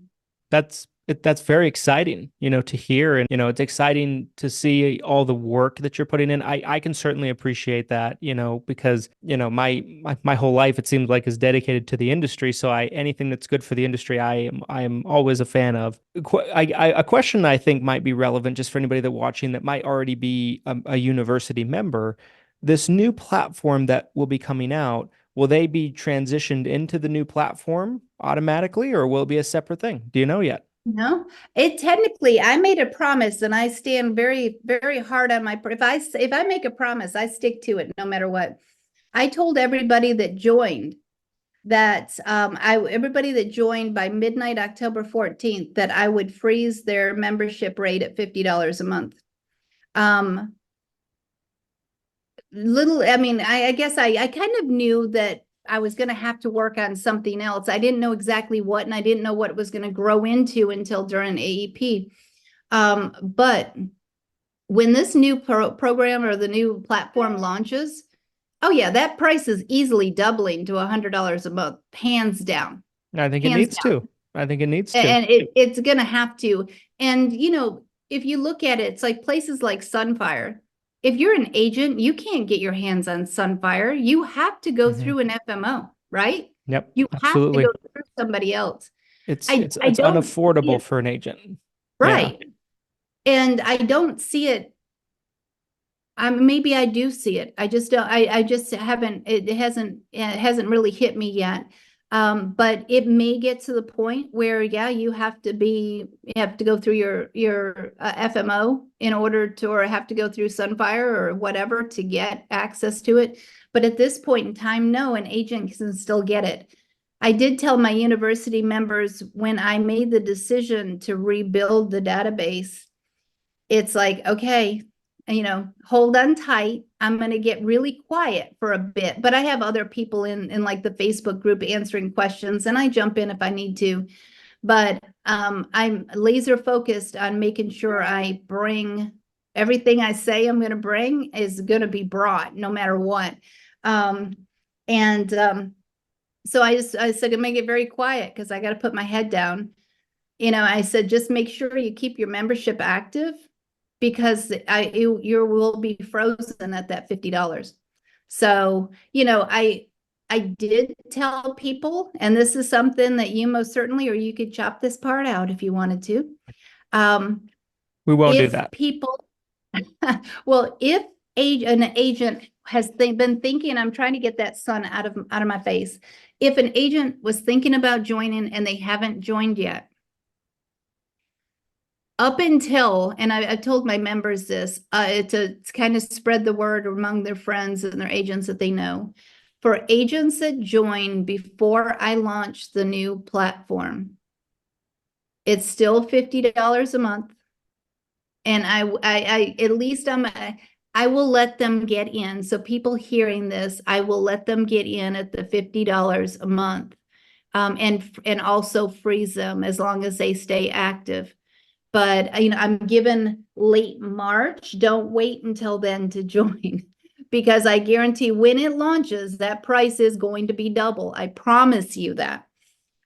That's very exciting, to hear. And, it's exciting to see all the work that you're putting in. I can certainly appreciate that, because, my whole life, it seems like, is dedicated to the industry. So anything that's good for the industry, I am always a fan of. A question I think might be relevant just for anybody that watching that might already be a university member. This new platform that will be coming out, will they be transitioned into the new platform automatically, or will it be a separate thing? Do you know yet? No, I made a promise, and I stand very, very hard on if I make a promise, I stick to it no matter what. I told everybody that joined everybody that joined by midnight, October 14th, that I would freeze their membership rate at $50 a month. I guess I kind of knew that I was going to have to work on something else. I didn't know exactly what, and I didn't know what it was going to grow into until during AEP. But when this new program or the new platform launches, oh yeah, that price is easily doubling to $100 a month, hands down. I think it needs to. I think it needs to. And it's going to have to. And, if you look at it, it's like places like Sunfire. If you're an agent, you can't get your hands on Sunfire. You have to go through an FMO, right? Yep. You absolutely. have to go through somebody else. It's unaffordable for an agent. Right. Yeah. And I don't see it. Maybe I do see it. I just don't, I just haven't, it hasn't really hit me yet. But it may get to the point where, yeah, you have to go through your FMO in order to, or have to go through Sunfire or whatever to get access to it. But at this point in time, no, an agent can still get it. I did tell my university members when I made the decision to rebuild the database, it's like, okay, hold on tight. I'm going to get really quiet for a bit, but I have other people in like the Facebook group answering questions, and I jump in if I need to. But I'm laser focused on making sure I bring everything I say I'm going to bring is going to be brought no matter what. So I said, make it very quiet because I got to put my head down. I said, just make sure you keep your membership active, because you will be frozen at that $50. So, I did tell people, and this is something that you most certainly, or you could chop this part out if you wanted to. We won't do that. Well, if an agent has been thinking, I'm trying to get that sun out of my face. If an agent was thinking about joining and they haven't joined yet, up until, and I told my members this, to kind of spread the word among their friends and their agents that they know. For agents that join before I launch the new platform, It's still $50 a month. And I at least I will let them get in. So people hearing this, I will let them get in at the $50 a month. And also freeze them as long as they stay active. But I'm given late March. Don't wait until then to join, because I guarantee when it launches, that price is going to be double. I promise you that.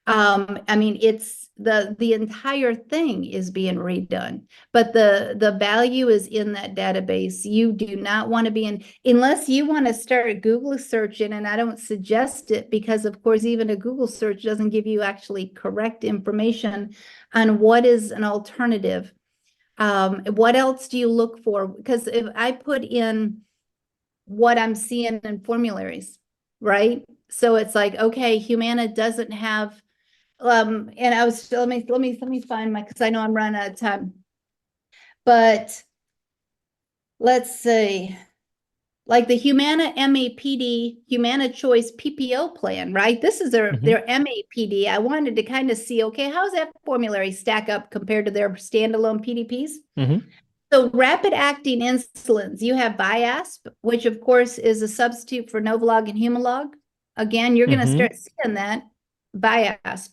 I mean, it's the entire thing is being redone, but the value is in that database. You do not want to be in, unless you want to start Google searching, and I don't suggest it, because of course, even a Google search doesn't give you actually correct information on what is an alternative. What else do you look for? Because if I put in what I'm seeing in formularies, right? So it's like, okay, Humana doesn't have, and I was, let me find my, because I know I'm running out of time. But let's see, like the Humana MAPD, Humana Choice PPO plan, right? This is their MAPD. I wanted to kind of see, okay, how's that formulary stack up compared to their standalone PDPs? So rapid acting insulins, you have Viasp, which of course is a substitute for Novolog and Humalog. Again, you're going to start seeing that Viasp.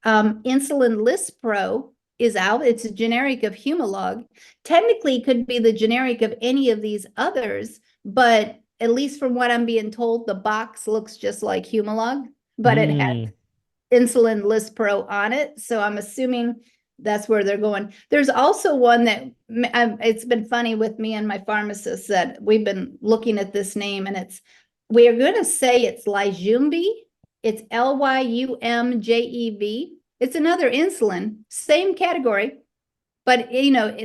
Insulin Lispro is out. It's a generic of Humalog. Technically, could be the generic of any of these others, but at least from what I'm being told, the box looks just like Humalog, but it has Insulin Lispro on it. So I'm assuming that's where they're going. There's also one that it's been funny with me and my pharmacist that we've been looking at this name, and we are going to say it's Lyjumbi. It's Lyumjev. It's another insulin, same category, but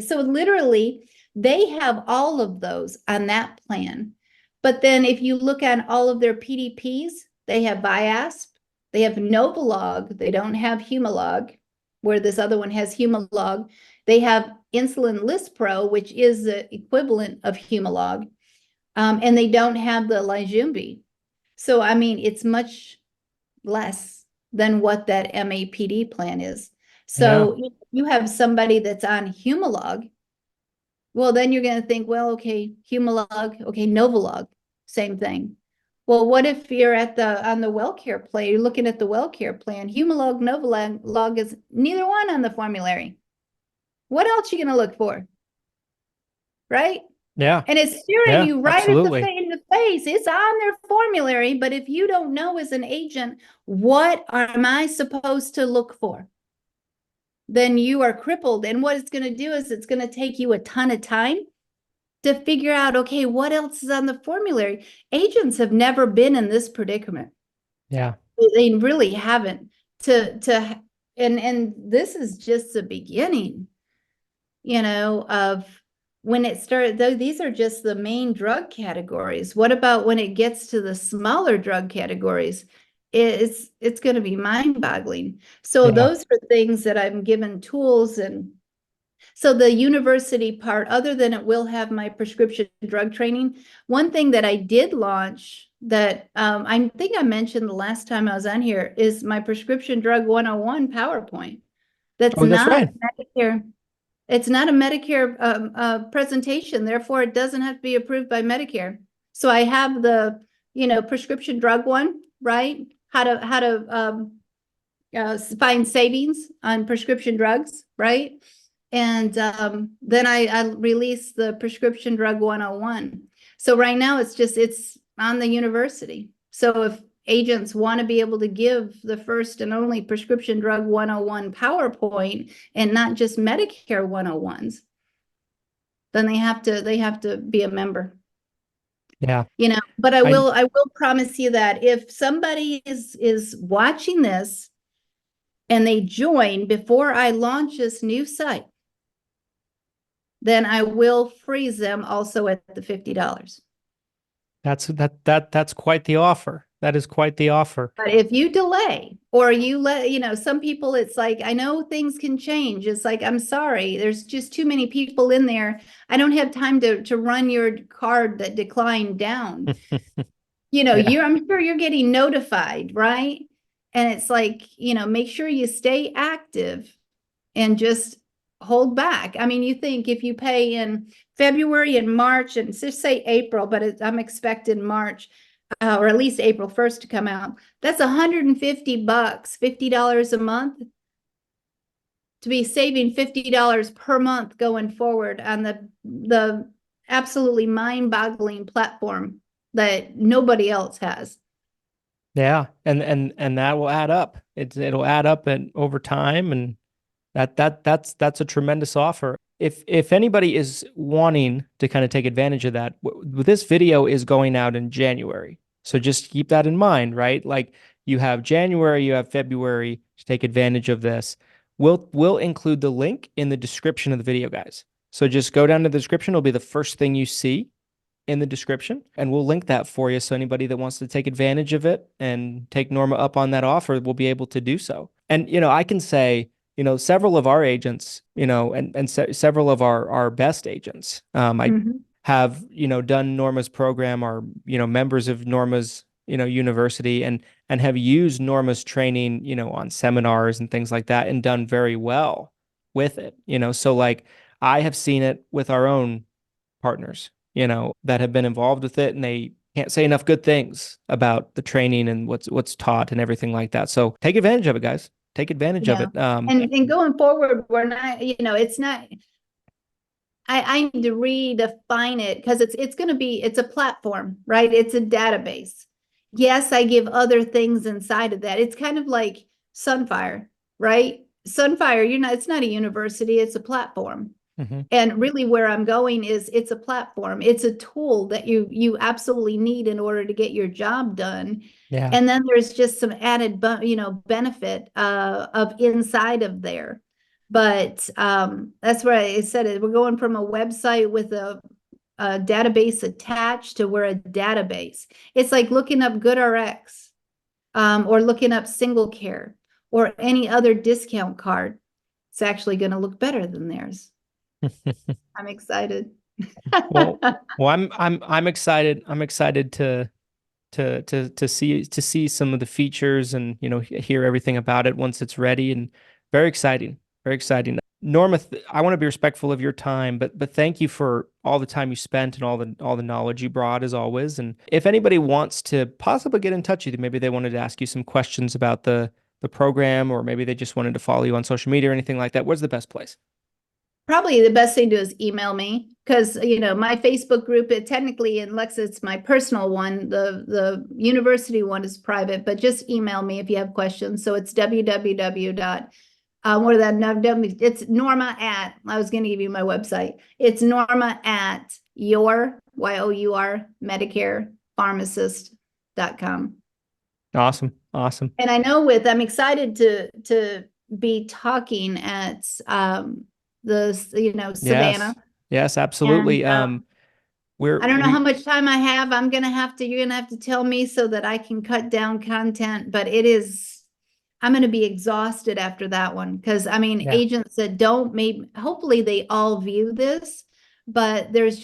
so literally they have all of those on that plan. But then if you look at all of their PDPs, they have Viasp, they have Novolog, they don't have Humalog, where this other one has Humalog. They have Insulin Lispro, which is the equivalent of Humalog, and they don't have the Lyjumbi. So, I mean, it's much less than what that MAPD plan is. So you have somebody that's on Humalog. Well, then you're going to think, well, okay, Humalog, okay, Novolog, same thing. Well, what if you're on the WellCare plan? You're looking at the WellCare plan. Humalog, Novolog is neither one on the formulary. What else are you going to look for? Right? Yeah. And it's staring you right in the face. It's on their formulary. But if you don't know as an agent, what am I supposed to look for? Then you are crippled. And what it's going to do is it's going to take you a ton of time to figure out, okay, what else is on the formulary? Agents have never been in this predicament. Yeah. They really haven't. And this is just the beginning, of when it started, though. These are just the main drug categories. What about when it gets to the smaller drug categories? It's going to be mind-boggling. So those are things that I'm given tools. And so the university part, other than it will have my prescription drug training, one thing that I did launch that I think I mentioned the last time I was on here is my prescription drug 101 PowerPoint. That's not right. Medicare. It's not a Medicare presentation. Therefore, it doesn't have to be approved by Medicare. So I have the, prescription drug one, right? How to find savings on prescription drugs, right? And then I released the prescription drug 101. So right now it's on the university. So if agents want to be able to give the first and only prescription drug 101 PowerPoint and not just Medicare 101s, then they have to be a member. Yeah. But I will promise you that if somebody is watching this and they join before I launch this new site, then I will freeze them also at the $50. That's quite the offer. That is quite the offer. But if you delay or you let, some people, it's like, I know things can change. It's like, I'm sorry, there's just too many people in there. I don't have time to run your card that declined down. I'm sure you're getting notified, right? And it's like, make sure you stay active and just hold back. I mean, you think if you pay in February and March, and just say April, but I'm expecting March, or at least April 1st to come out, that's $150, $50 a month, to be saving $50 per month going forward on the absolutely mind-boggling platform that nobody else has. Yeah, and that will add up. It'll add up and over time, and that's a tremendous offer. If anybody is wanting to kind of take advantage of that, this video is going out in January. So just keep that in mind, right? Like you have January, you have February to take advantage of this. We'll include the link in the description of the video, guys. So just go down to the description. It'll be the first thing you see in the description, and we'll link that for you. So anybody that wants to take advantage of it and take Norma up on that offer will be able to do so. And, I can say, several of our agents, and several of our best agents, I have, done Norma's program, are, members of Norma's, university, and have used Norma's training, on seminars and things like that, and done very well with it, so like I have seen it with our own partners, that have been involved with it, and they can't say enough good things about the training and what's taught and everything like that. So take advantage of it, guys. Take advantage of it. And going forward, we're not, it's not, I need to redefine it, because it's a platform, right? It's a database. Yes, I give other things inside of that. It's kind of like Sunfire, right? Sunfire, it's not a university, it's a platform. And really where I'm going is it's a platform. It's a tool that you absolutely need in order to get your job done. Yeah. And then there's just some added, benefit of inside of there. But that's where I said it. We're going from a website with a database attached to we're a database. It's like looking up GoodRx, or looking up Single Care or any other discount card. It's actually going to look better than theirs. I'm excited. well, I'm excited. I'm excited to see some of the features and hear everything about it once it's ready, and very exciting. Very exciting. Norma, I want to be respectful of your time, but thank you for all the time you spent and all the knowledge you brought, as always. And if anybody wants to possibly get in touch with you, maybe they wanted to ask you some questions about the program, or maybe they just wanted to follow you on social media or anything like that, where's the best place? Probably the best thing to do is email me, because my Facebook group, technically, unless it's my personal one, the university one is private, but just email me if you have questions. So it's it's Norma at, I was going to give you my website. It's Norma at your Medicare Pharmacist.com. Awesome. And I know I'm excited to be talking at Savannah. Yes, absolutely. And, I don't know how much time I have. You're gonna have to tell me so that I can cut down content, but I'm gonna be exhausted after that one, because agents that don't, maybe hopefully they all view this, but there's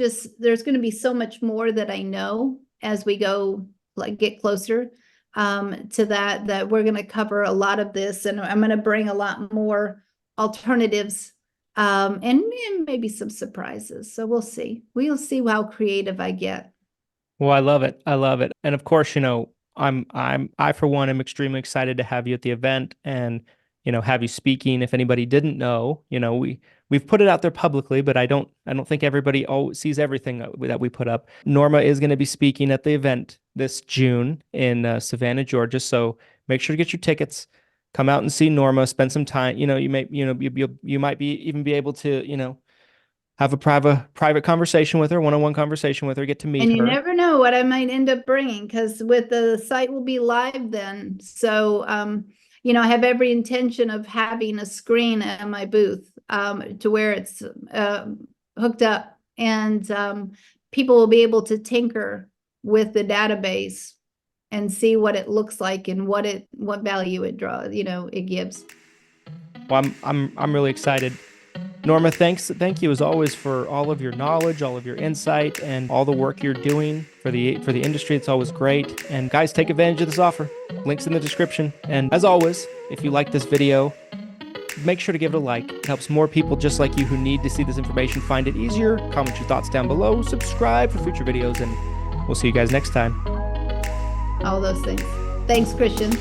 gonna be so much more that I know as we go, like, get closer to that we're gonna cover a lot of this, and I'm gonna bring a lot more alternatives, and maybe some surprises. So we'll see how creative I get. Well, I love it. And of course, I for one am extremely excited to have you at the event, and have you speaking. If anybody didn't know, we've put it out there publicly, but I don't think everybody sees everything that we put up. Norma is going to be speaking at the event this June in Savannah, Georgia. So make sure to get your tickets. Come out and see Norma. Spend some time. You might even be able to have a private conversation with her, one-on-one conversation with her. Get to meet her. And you never know what I might end up bringing, because with the site will be live then. So I have every intention of having a screen at my booth, to where it's hooked up, and people will be able to tinker with the database and see what it looks like and what value it draws, it gives. Well, I'm really excited. Norma, thank you as always for all of your knowledge, all of your insight, and all the work you're doing for the industry. It's always great. And guys, take advantage of this offer. Links in the description. And as always, if you like this video, make sure to give it a like. It helps more people just like you who need to see this information find it easier. Comment your thoughts down below, subscribe for future videos, and we'll see you guys next time. All those things. Thanks, Christian.